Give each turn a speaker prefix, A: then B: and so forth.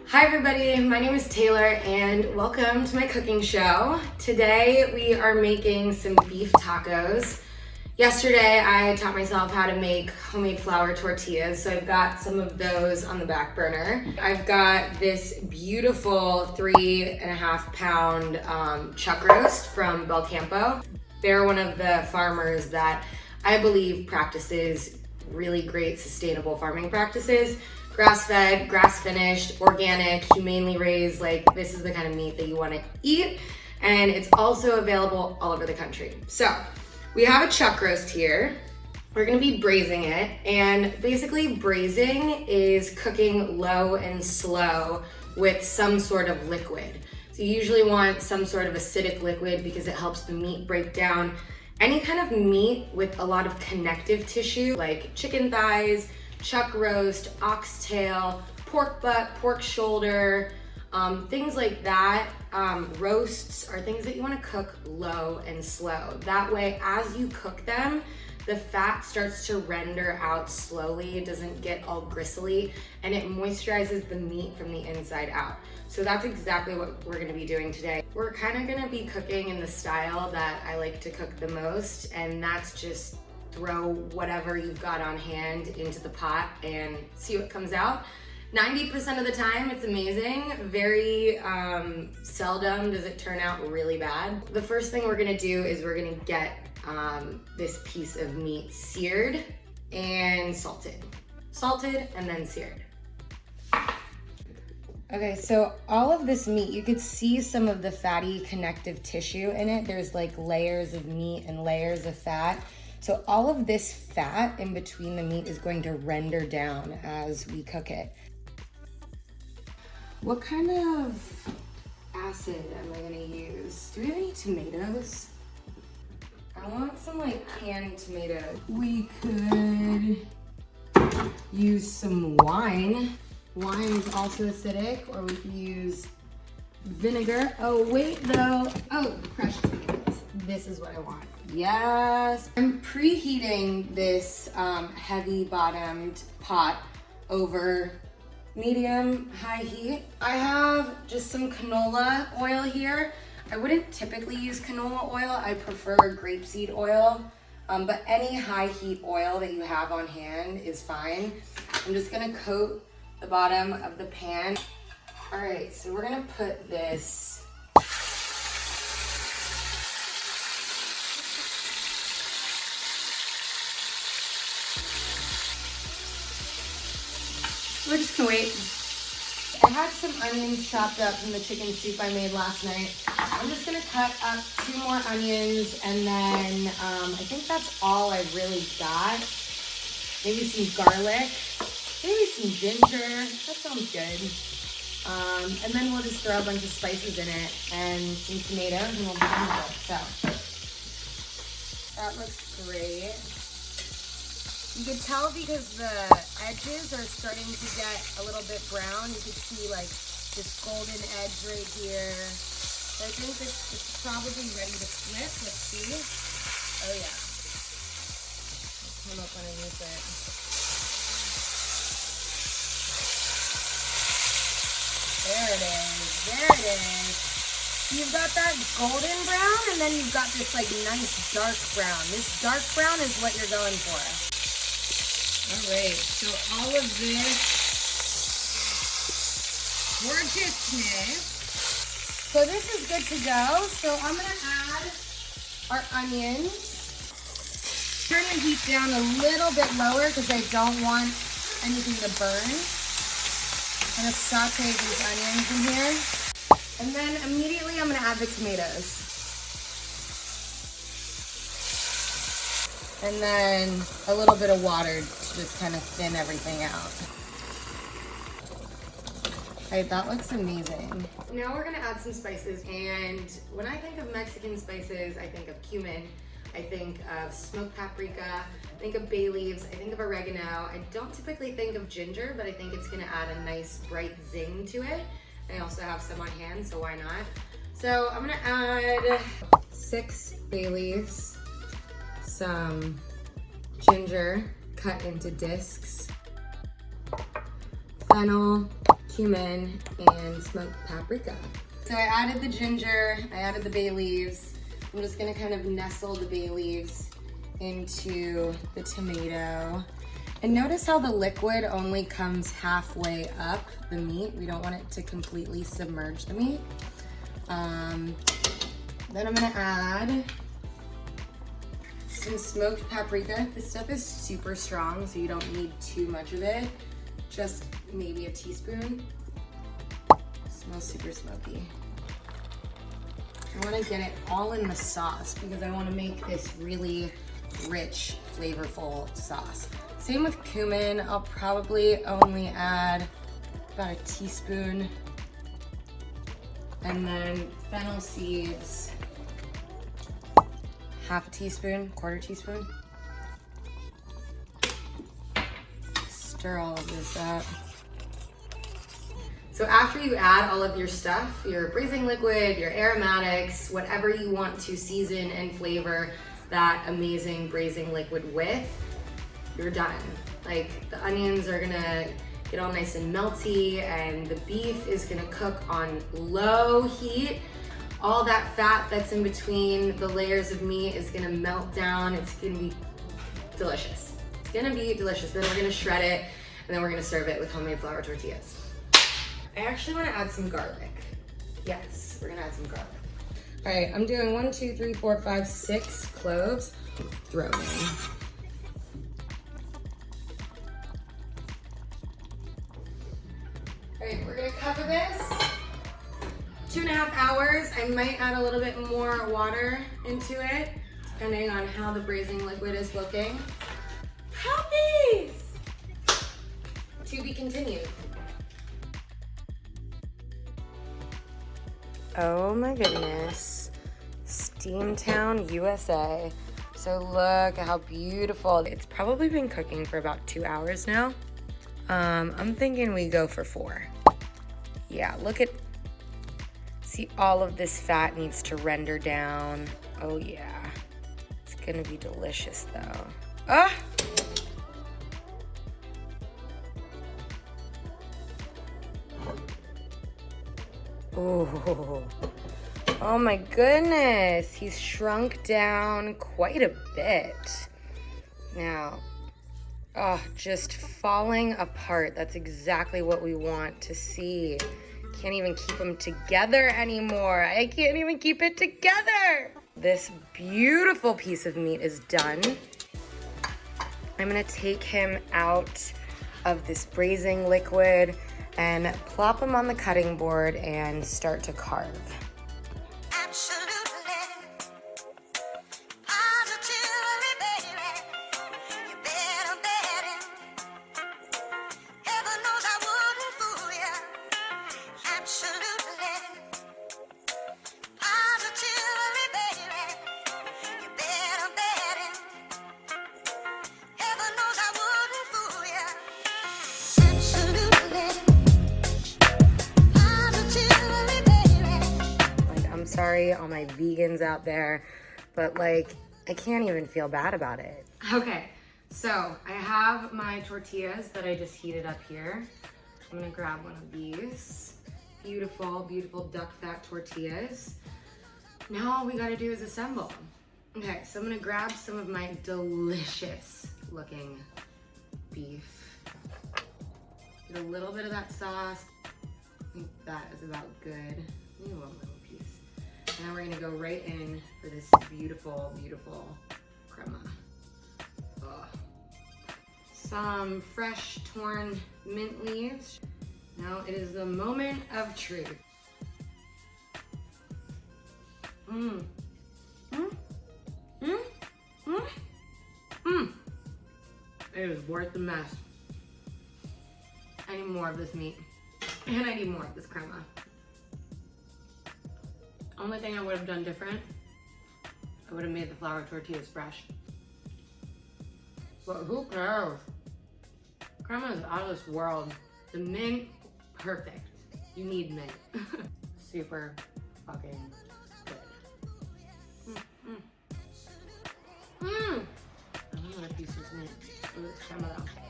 A: Hi everybody, my name is Taylor and welcome to my cooking show. Today we are making some beef tacos. Yesterday I taught myself how to make homemade flour tortillas, so I've got some of those on the back burner. I've got this beautiful 3.5 pound chuck roast from Belcampo. They're one of the farmers that I believe practices really great sustainable farming practices. Grass-fed, grass-finished, organic, humanely raised. Like, this is the kind of meat that you want to eat, and it's also available all over the country. So we have a chuck roast here. We're gonna be braising it, and basically braising is cooking low and slow with some sort of liquid. So you usually want some sort of acidic liquid because it helps the meat break down. Any kind of meat with a lot of connective tissue, like chicken thighs, chuck roast, oxtail, pork butt, pork shoulder, things like that. Roasts are things that you want to cook low and slow. That way, as you cook them, the fat starts to render out slowly. It doesn't get all gristly, and it moisturizes the meat from the inside out. So that's exactly what we're gonna be doing today. We're kind of gonna be cooking in the style that I like to cook the most, and that's just throw whatever you've got on hand into the pot and see what comes out. 90% of the time it's amazing. Very seldom does it turn out really bad. The first thing we're gonna do is we're gonna get this piece of meat seared and salted. Salted and then seared. Okay, so all of this meat, you could see some of the fatty connective tissue in it. There's like layers of meat and layers of fat. So all of this fat in between the meat is going to render down as we cook it. What kind of acid am I gonna use? Do we have any tomatoes? I want some like canned tomatoes. We could use some wine. Wine is also acidic, or we could use vinegar. Oh wait though, oh, crushed tomatoes. This is what I want. Yes. I'm preheating this heavy bottomed pot over medium high heat. I have just some canola oil here. I wouldn't typically use canola oil. I prefer grapeseed oil, but any high heat oil that you have on hand is fine. I'm just gonna coat the bottom of the pan. All right, so we're gonna put this we're just gonna wait. I had some onions chopped up from the chicken soup I made last night. I'm just gonna cut up 2 more onions, and then I think that's all I really got. Maybe some garlic, maybe some ginger. That sounds good. And then we'll just throw a bunch of spices in it and some tomatoes, and we'll be done with it. So that looks great. You can tell because the edges are starting to get a little bit brown. You can see like this golden edge right here. So I think this is probably ready to flip. Let's see. Oh yeah. Let's come up underneath it. There it is. There it is. You've got that golden brown, and then you've got this like nice dark brown. This dark brown is what you're going for. All right, so all of this gorgeousness. So this is good to go. So I'm gonna add our onions. Turn the heat down a little bit lower because I don't want anything to burn. I'm gonna saute these onions in here. And then immediately I'm gonna add the tomatoes. And then a little bit of water to just kind of thin everything out. All right, that looks amazing. Now we're gonna add some spices, and when I think of Mexican spices, I think of cumin, I think of smoked paprika, I think of bay leaves, I think of oregano. I don't typically think of ginger, but I think it's gonna add a nice bright zing to it. I also have some on hand, so why not? So I'm gonna add 6 bay leaves, some ginger cut into discs, fennel, cumin, and smoked paprika. So I added the ginger, I added the bay leaves. I'm just gonna kind of nestle the bay leaves into the tomato. And notice how the liquid only comes halfway up the meat. We don't want it to completely submerge the meat. Then I'm gonna add some smoked paprika. This stuff is super strong, so you don't need too much of it. Just maybe a teaspoon. It smells super smoky. I wanna get it all in the sauce because I wanna make this really rich, flavorful sauce. Same with cumin. I'll probably only add about a teaspoon. And then fennel seeds, half a teaspoon, quarter teaspoon. Stir all of this up. So after you add all of your stuff, your braising liquid, your aromatics, whatever you want to season and flavor that amazing braising liquid with, you're done. Like, the onions are gonna get all nice and melty, and the beef is gonna cook on low heat. All that fat that's in between the layers of meat is gonna melt down. It's gonna be delicious. It's gonna be delicious. Then we're gonna shred it, and then we're gonna serve it with homemade flour tortillas. I actually wanna add some garlic. Yes, we're gonna add some garlic. All right, I'm doing 1, 2, 3, 4, 5, 6 cloves. Throw them in. All right, we're gonna cover this 2.5 hours. I might add a little bit more water into it, depending on how the braising liquid is looking. Puppies! To be continued. Oh my goodness, Steamtown, USA. So look how beautiful. It's probably been cooking for about 2 hours now. I'm thinking we go for 4. Yeah, look at, see, all of this fat needs to render down. Oh yeah, it's gonna be delicious though. Ah! Ooh. Oh my goodness, he's shrunk down quite a bit. Now, oh, just falling apart. That's exactly what we want to see. Can't even keep them together anymore. I can't even keep it together. This beautiful piece of meat is done. I'm gonna take him out of this braising liquid and plop him on the cutting board and start to carve. Sorry, all my vegans out there, but like, I can't even feel bad about it. Okay, so I have my tortillas that I just heated up here. I'm gonna grab one of these. Beautiful, beautiful duck fat tortillas. Now all we gotta do is assemble. Okay, so I'm gonna grab some of my delicious looking beef. Get a little bit of that sauce. I think that is about good. Maybe one little piece. Now we're gonna go right in for this beautiful, beautiful crema. Ugh. Some fresh torn mint leaves. Now it is the moment of truth. Mmm. Mmm. Mmm. Mmm. Mmm. It is worth the mess. I need more of this meat. And I need more of this crema. Only thing I would have done different, I would have made the flour tortillas fresh. But who cares? Crema is out of this world. The mint, perfect. You need mint. Super fucking good. Another piece of mint. Ooh, it's crema though.